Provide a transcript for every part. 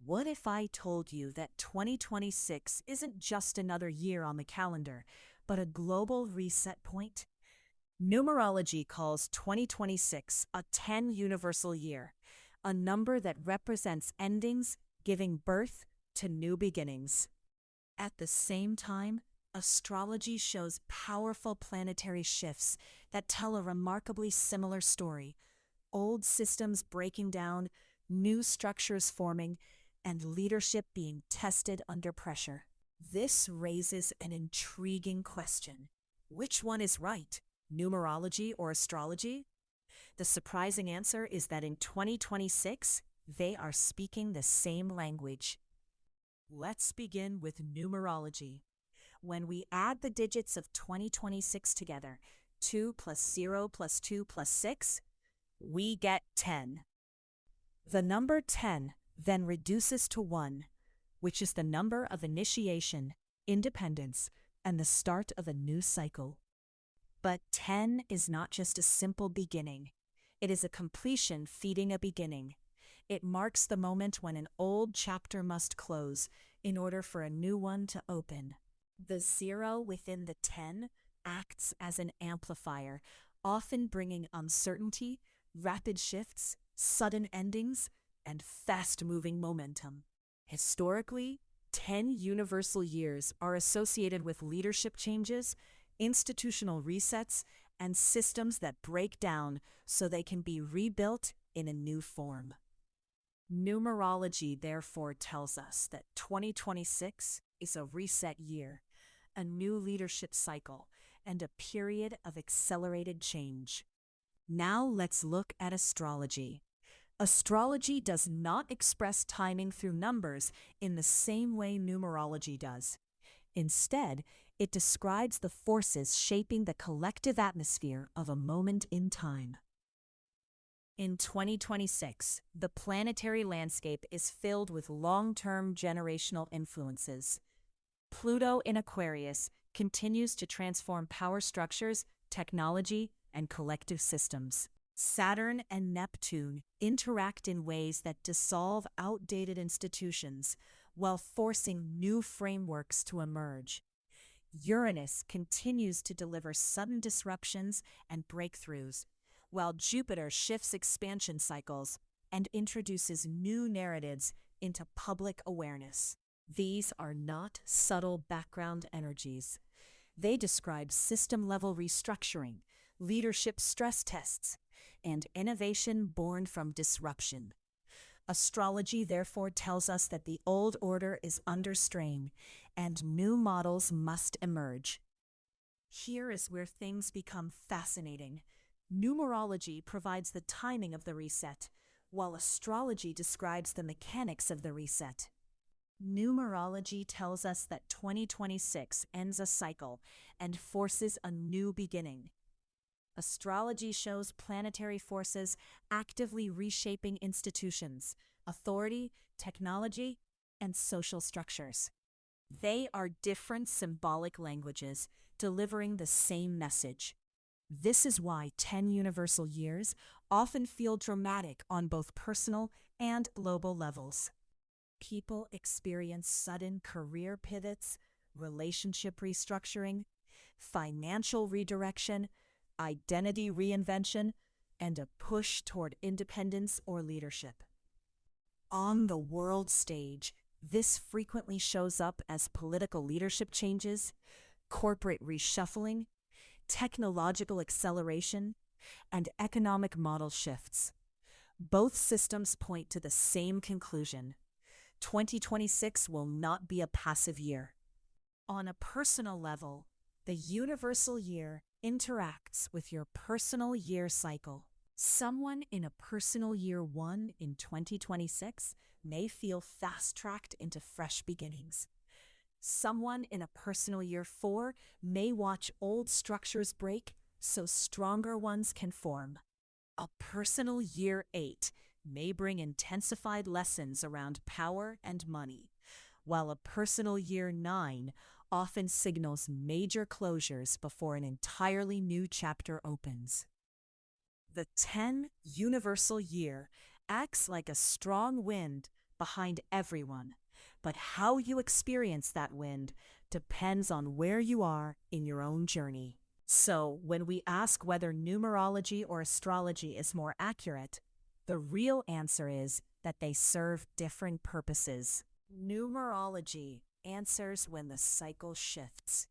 What if I told you that 2026 isn't just another year on the calendar, but a global reset point? Numerology calls 2026 a 10 universal year, a number that represents endings, giving birth to new beginnings. At the same time, astrology shows powerful planetary shifts that tell a remarkably similar story: old systems breaking down, new structures forming, and leadership being tested under pressure. This raises an intriguing question. Which one is right, numerology or astrology? The surprising answer is that in 2026, they are speaking the same language. Let's begin with numerology. When we add the digits of 2026 together, 2 plus 0 plus 2 plus 6, we get 10. The number 10 then reduces to 1, which is the number of initiation, independence, and the start of a new cycle. But 10 is not just a simple beginning. It is a completion feeding a beginning. It marks the moment when an old chapter must close in order for a new one to open. The 0 within the 10 acts as an amplifier, often bringing uncertainty, rapid shifts, sudden endings, and fast-moving momentum. Historically, 10 universal years are associated with leadership changes, institutional resets, and systems that break down so they can be rebuilt in a new form. Numerology therefore tells us that 2026 is a reset year, a new leadership cycle, and a period of accelerated change. Now let's look at astrology. Astrology does not express timing through numbers in the same way numerology does. Instead, it describes the forces shaping the collective atmosphere of a moment in time. In 2026, the planetary landscape is filled with long-term generational influences. Pluto in Aquarius continues to transform power structures, technology, and collective systems. Saturn and Neptune interact in ways that dissolve outdated institutions while forcing new frameworks to emerge. Uranus continues to deliver sudden disruptions and breakthroughs, while Jupiter shifts expansion cycles and introduces new narratives into public awareness. These are not subtle background energies. They describe system-level restructuring, leadership stress tests, and innovation born from disruption. Astrology therefore tells us that the old order is under strain and new models must emerge. Here is where things become fascinating. Numerology provides the timing of the reset, while astrology describes the mechanics of the reset. Numerology tells us that 2026 ends a cycle and forces a new beginning. Astrology shows planetary forces actively reshaping institutions, authority, technology, and social structures. They are different symbolic languages, delivering the same message. This is why 10 universal years often feel dramatic on both personal and global levels. People experience sudden career pivots, relationship restructuring, financial redirection, identity reinvention, and a push toward independence or leadership. On the world stage, this frequently shows up as political leadership changes, corporate reshuffling, technological acceleration, and economic model shifts. Both systems point to the same conclusion: 2026 will not be a passive year. On a personal level, the universal year interacts with your personal year cycle. Someone in a personal year 1 in 2026 may feel fast-tracked into fresh beginnings. Someone in a personal year 4 may watch old structures break so stronger ones can form. A personal year 8 may bring intensified lessons around power and money, while a personal year 9 often signals major closures before an entirely new chapter opens. The 10 universal year acts like a strong wind, behind everyone, but how you experience that wind depends on where you are in your own journey. So, when we ask whether numerology or astrology is more accurate, the real answer is that they serve different purposes. Numerology answers when the cycle shifts.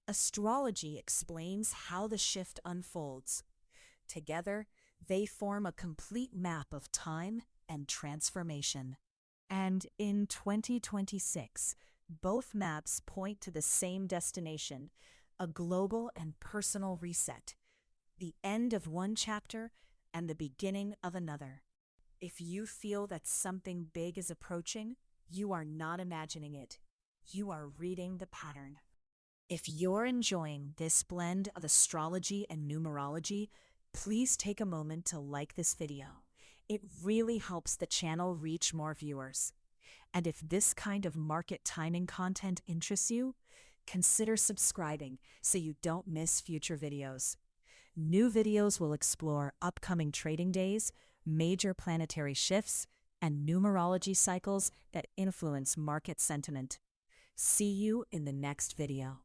Astrology explains how the shift unfolds. Together, they form a complete map of time and transformation. And in 2026, both maps point to the same destination, a global and personal reset, the end of one chapter and the beginning of another. If you feel that something big is approaching, you are not imagining it. You are reading the pattern. If you're enjoying this blend of astrology and numerology, please take a moment to like this video. It really helps the channel reach more viewers. And if this kind of market timing content interests you, consider subscribing so you don't miss future videos. New videos will explore upcoming trading days, major planetary shifts, and numerology cycles that influence market sentiment. See you in the next video.